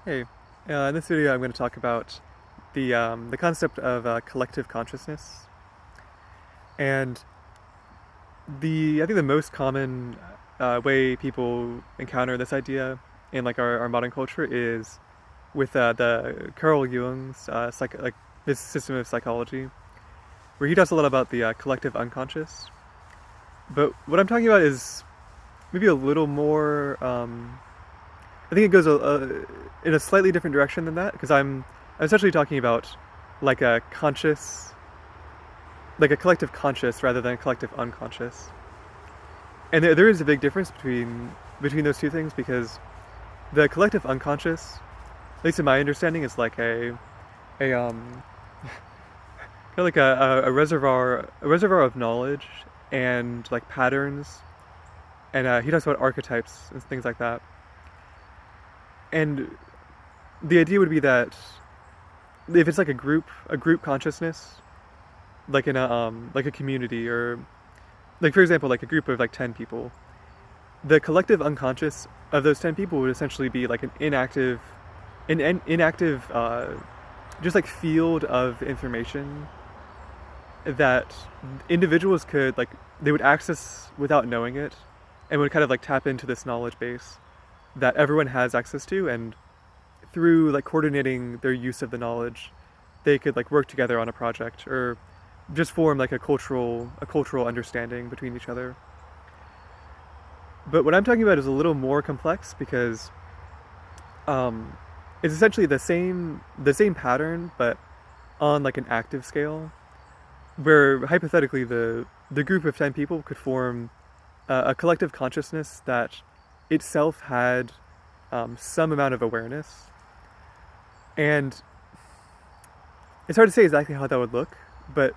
Hey, in this video I'm going to talk about the concept of collective consciousness, and I think the most common way people encounter this idea in like our modern culture is with the Carl Jung's this system of psychology, where he talks a lot about the collective unconscious. But what I'm talking about is maybe a little more. I think it goes in a slightly different direction than that because I'm essentially talking about like a conscious, like a collective conscious rather than a collective unconscious. And there is a big difference between those two things because the collective unconscious, at least in my understanding, is like a kind of like a reservoir of knowledge and like patterns, and he talks about archetypes and things like that. And the idea would be that if it's like a group consciousness, like in a like a community, or like for example like a group of like 10 people, the collective unconscious of those 10 people would essentially be like an inactive just like field of information that individuals could like they would access without knowing it, and would kind of like tap into this knowledge base that everyone has access to, and through like coordinating their use of the knowledge, they could like work together on a project or just form like a cultural understanding between each other. But what I'm talking about is a little more complex because um, it's essentially the same pattern, but on like an active scale, where hypothetically the group of 10 people could form a collective consciousness that itself had some amount of awareness. And it's hard to say exactly how that would look, but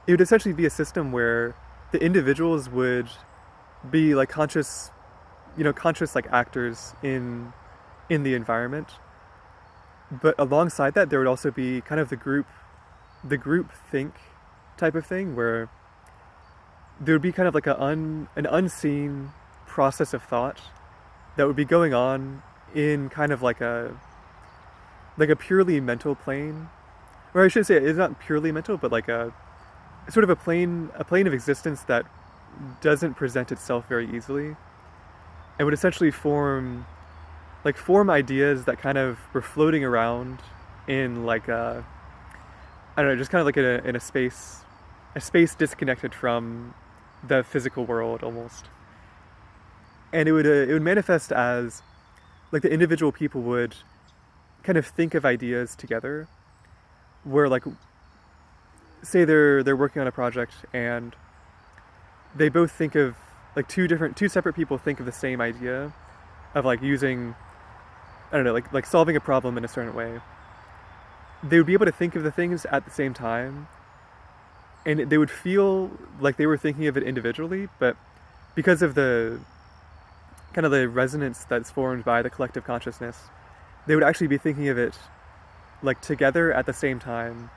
it would essentially be a system where the individuals would be like conscious, conscious like actors in the environment. But alongside that, there would also be kind of the group think type of thing where there would be kind of like an unseen process of thought that would be going on in kind of like a purely mental plane, or I should say it's not purely mental, but like a sort of a plane of existence that doesn't present itself very easily, and would essentially form ideas that kind of were floating around in like a I don't know, just kind of like in a space disconnected from the physical world almost. And it would manifest as like the individual people would kind of think of ideas together, where like say they're working on a project and they both think of like two separate people think of the same idea of like using I don't know like solving a problem in a certain way. They would be able to think of the things at the same time, and they would feel like they were thinking of it individually, but because of the kind of the resonance that's formed by the collective consciousness, they would actually be thinking of it like together at the same time,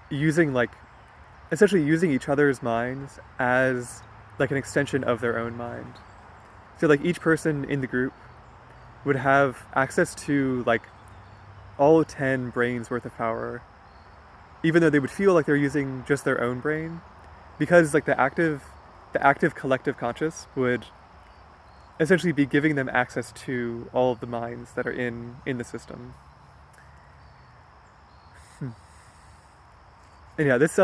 using like essentially using each other's minds as like an extension of their own mind. So like each person in the group would have access to like all 10 brains worth of power, even though they would feel like they're using just their own brain, because like the active collective conscious would essentially be giving them access to all of the minds that are in the system. And yeah, this is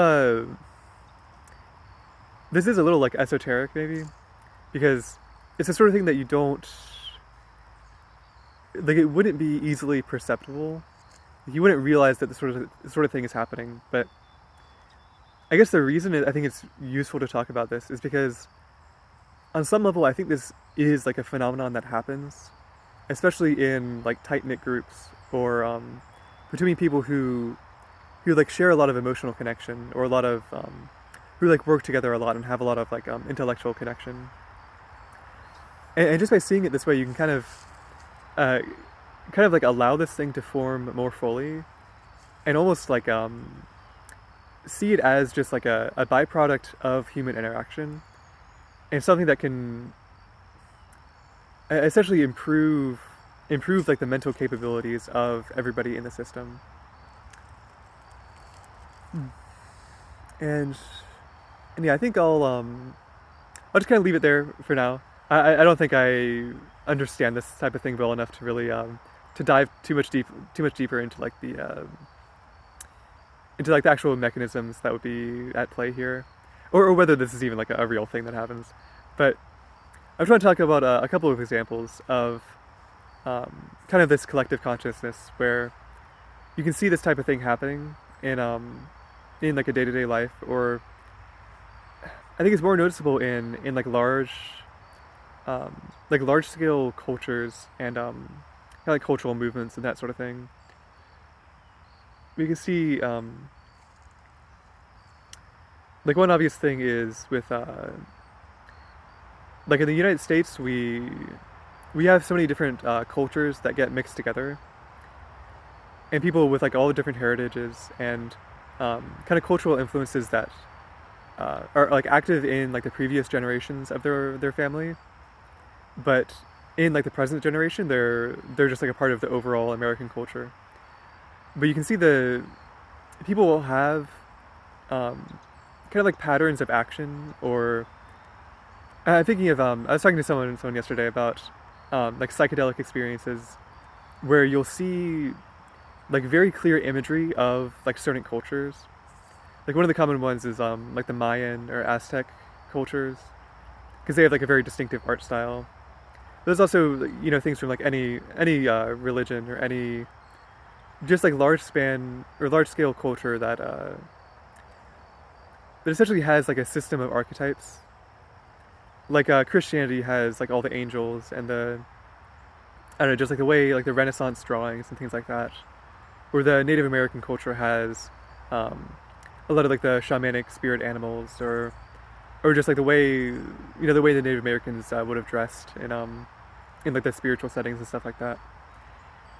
a little like esoteric maybe, because it's the sort of thing that you don't like. It wouldn't be easily perceptible. You wouldn't realize that the sort of thing is happening. But I guess the reason I think it's useful to talk about this is because on some level I think this is like a phenomenon that happens, especially in like tight knit groups, or between people who like share a lot of emotional connection, or a lot of who like work together a lot and have a lot of like intellectual connection. And just by seeing it this way, you can uh, kind of like allow this thing to form more fully, and almost like see it as just like a byproduct of human interaction, and something that can essentially improve improve like the mental capabilities of everybody in the system. And and yeah, I think I'll just kind of leave it there for now. I don't think I understand this type of thing well enough to really to dive too much deeper into like the actual mechanisms that would be at play here, or whether this is even like a real thing that happens. But I'm trying to talk about a couple of examples of kind of this collective consciousness where you can see this type of thing happening in like a day-to-day life, or I think it's more noticeable in like large scale cultures and kind of like cultural movements and that sort of thing. We can see like one obvious thing is with like in the United States we have so many different cultures that get mixed together, and people with like all the different heritages and kind of cultural influences that are like active in like the previous generations of their family, but in like the present generation they're just like a part of the overall American culture. But you can see the people will have kind of like patterns of action, or I'm thinking of I was talking to someone yesterday about like psychedelic experiences where you'll see like very clear imagery of like certain cultures. Like one of the common ones is like the Mayan or Aztec cultures, because they have like a very distinctive art style. There's also, you know, things from like any religion or any just like large span or large scale culture that essentially has like a system of archetypes. Like Christianity has like all the angels and the, I don't know, just like the way like the Renaissance drawings and things like that. Or the Native American culture has a lot of like the shamanic spirit animals, or just like the way, you know, the way the Native Americans would have dressed in like the spiritual settings and stuff like that.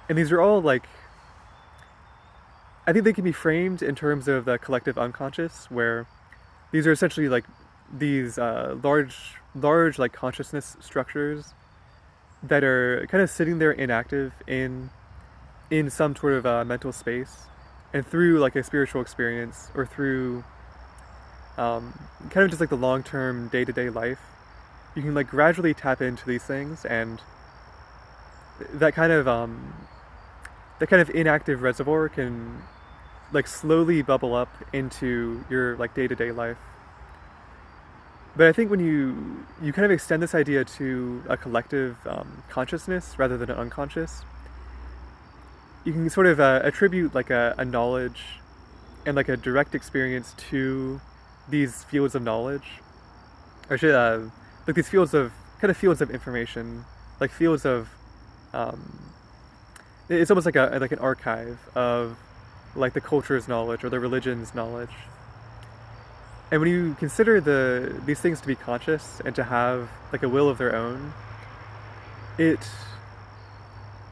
And these are all like, I think they can be framed in terms of the collective unconscious, where these are essentially like these large like consciousness structures that are kind of sitting there inactive in some sort of mental space, and through like a spiritual experience or through kind of just like the long-term day-to-day life, you can like gradually tap into these things, and that kind of inactive reservoir can like slowly bubble up into your like day-to-day life. But I think when you kind of extend this idea to a collective consciousness rather than an unconscious, you can sort of attribute like a knowledge and like a direct experience to these fields of knowledge, or should like these fields of fields of information, like fields of it's almost like an archive of like the culture's knowledge or the religion's knowledge. And when you consider these things to be conscious and to have like a will of their own, it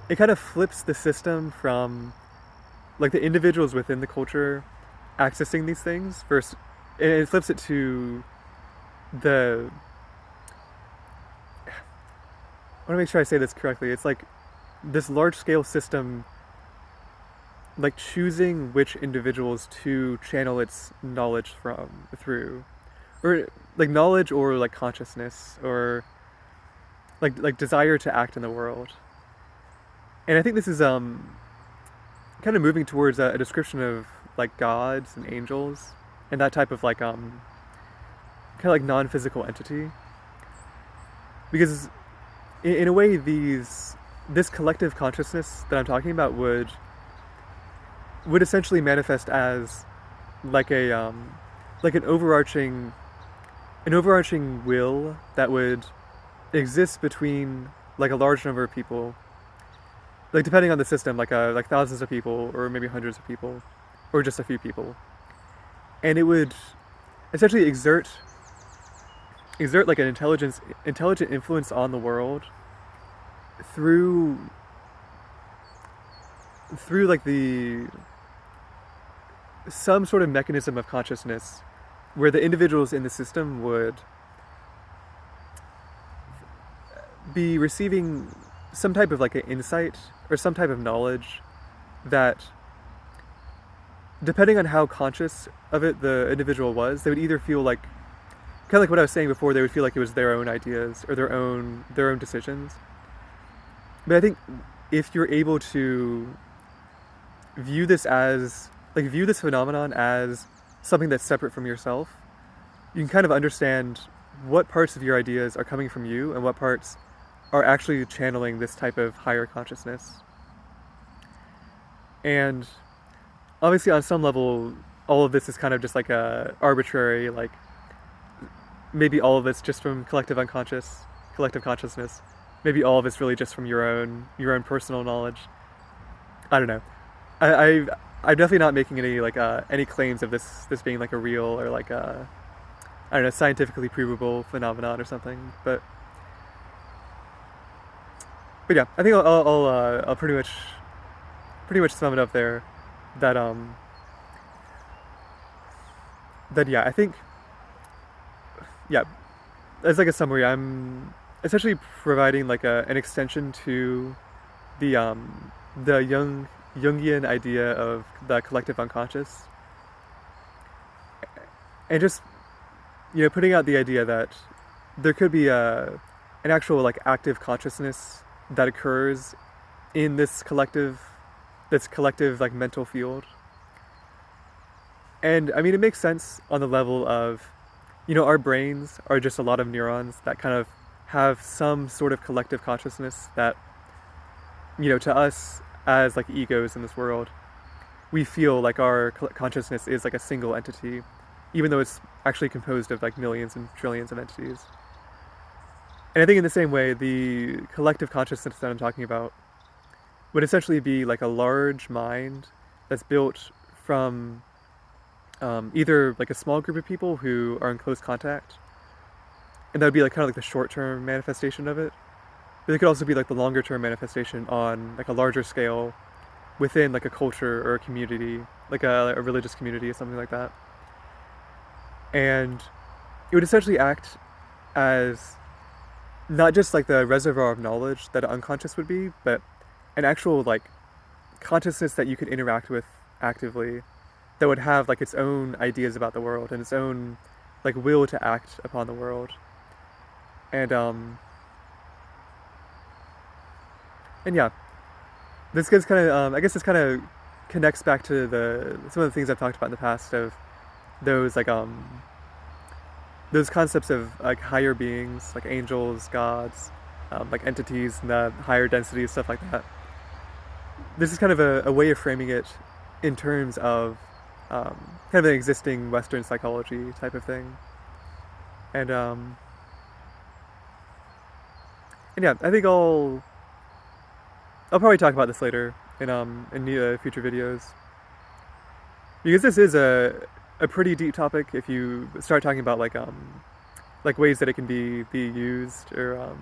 kind of flips the system from like the individuals within the culture accessing these things versus, and it flips it to the, I want to make sure I say this correctly. It's like this large scale system like choosing which individuals to channel its knowledge through, or like knowledge or like consciousness or like desire to act in the world. And I think this is kind of moving towards a description of like gods and angels and that type of like kind of like non-physical entity, because in a way this collective consciousness that I'm talking about would essentially manifest as like a like an overarching will that would exist between like a large number of people, like depending on the system, like thousands of people or maybe hundreds of people or just a few people, and it would essentially exert like an intelligent influence on the world through like some sort of mechanism of consciousness where the individuals in the system would be receiving some type of like an insight or some type of knowledge that, depending on how conscious of it the individual was, they would either feel like, kind of like what I was saying before, they would feel like it was their own ideas or their own decisions. But I think if you're able to view this as like view this phenomenon as something that's separate from yourself, you can kind of understand what parts of your ideas are coming from you and what parts are actually channeling this type of higher consciousness. And obviously on some level all of this is kind of just like a arbitrary, like maybe all of it's just from collective consciousness. Maybe all of it's really just from your own personal knowledge. I don't know. I'm definitely not making any claims of this being like a real or like a, I don't know, scientifically provable phenomenon or something. But yeah, I think I'll pretty much sum it up there. That yeah, I think, yeah, as like a summary, I'm essentially providing like an extension to the Jungian idea of the collective unconscious, and just, you know, putting out the idea that there could be an actual like active consciousness that occurs in this collective like mental field. And I mean, it makes sense on the level of, you know, our brains are just a lot of neurons that kind of have some sort of collective consciousness that, you know, to us as like egos in this world, we feel like our consciousness is like a single entity, even though it's actually composed of like millions and trillions of entities. And I think in the same way, the collective consciousness that I'm talking about would essentially be like a large mind that's built from either like a small group of people who are in close contact, and that would be like kind of like the short-term manifestation of it. But it could also be like the longer-term manifestation on like a larger scale within like a culture or a community, like a religious community or something like that. And it would essentially act as not just like the reservoir of knowledge that an unconscious would be, but an actual like consciousness that you could interact with actively, that would have like its own ideas about the world and its own like will to act upon the world. And yeah, this gets kind of I guess this kind of connects back to the some of the things I've talked about in the past of those like those concepts of like higher beings, like angels, gods, like entities and the higher densities, stuff like that. This is kind of a way of framing it in terms of kind of an existing Western psychology type of thing. And yeah, I think I'll probably talk about this later in future videos, because this is a pretty deep topic if you start talking about like ways that it can be used, or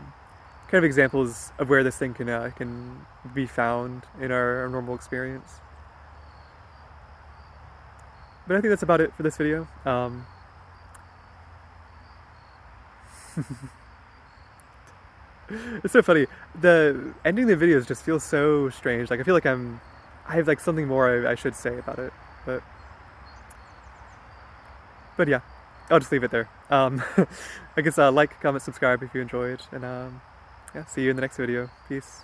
kind of examples of where this thing can be found in our normal experience. But I think that's about it for this video. It's so funny. The ending of the videos just feels so strange. Like I feel like I have like something more I should say about it. But yeah, I'll just leave it there. I guess like, comment, subscribe if you enjoyed, and yeah, see you in the next video. Peace.